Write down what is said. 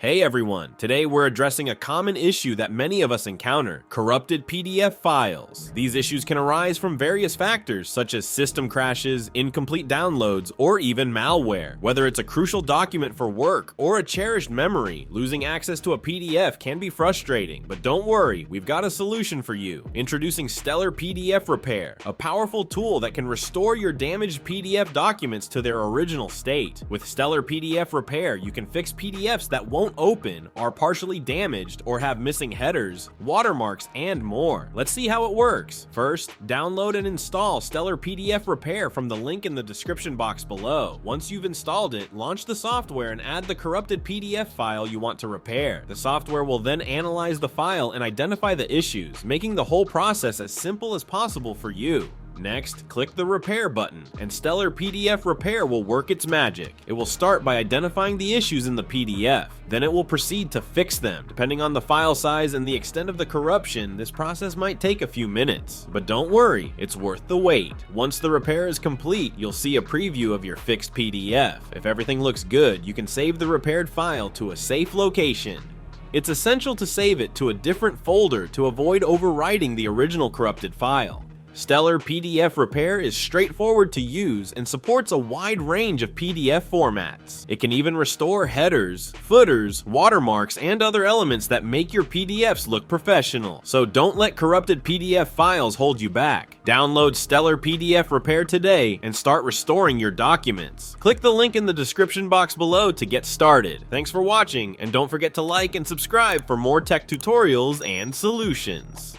Hey everyone, today we're addressing a common issue that many of us encounter: corrupted PDF files. These issues can arise from various factors such as system crashes, incomplete downloads, or even malware. Whether it's a crucial document for work or a cherished memory, losing access to a PDF can be frustrating. But don't worry, we've got a solution for you. Introducing Stellar PDF Repair, a powerful tool that can restore your damaged PDF documents to their original state. With Stellar PDF Repair, you can fix PDFs that won't open, are partially damaged, or have missing headers, watermarks, and more. Let's see how it works. First, download and install Stellar PDF Repair from the link in the description box below. Once you've installed it, launch the software and add the corrupted PDF file you want to repair. The software will then analyze the file and identify the issues, making the whole process as simple as possible for you. Next, click the Repair button, and Stellar PDF Repair will work its magic. It will start by identifying the issues in the PDF. Then it will proceed to fix them. Depending on the file size and the extent of the corruption, this process might take a few minutes. But don't worry, it's worth the wait. Once the repair is complete, you'll see a preview of your fixed PDF. If everything looks good, you can save the repaired file to a safe location. It's essential to save it to a different folder to avoid overwriting the original corrupted file. Stellar PDF Repair is straightforward to use and supports a wide range of PDF formats. It can even restore headers, footers, watermarks, and other elements that make your PDFs look professional. So don't let corrupted PDF files hold you back. Download Stellar PDF Repair today and start restoring your documents. Click the link in the description box below to get started. Thanks for watching, and don't forget to like and subscribe for more tech tutorials and solutions.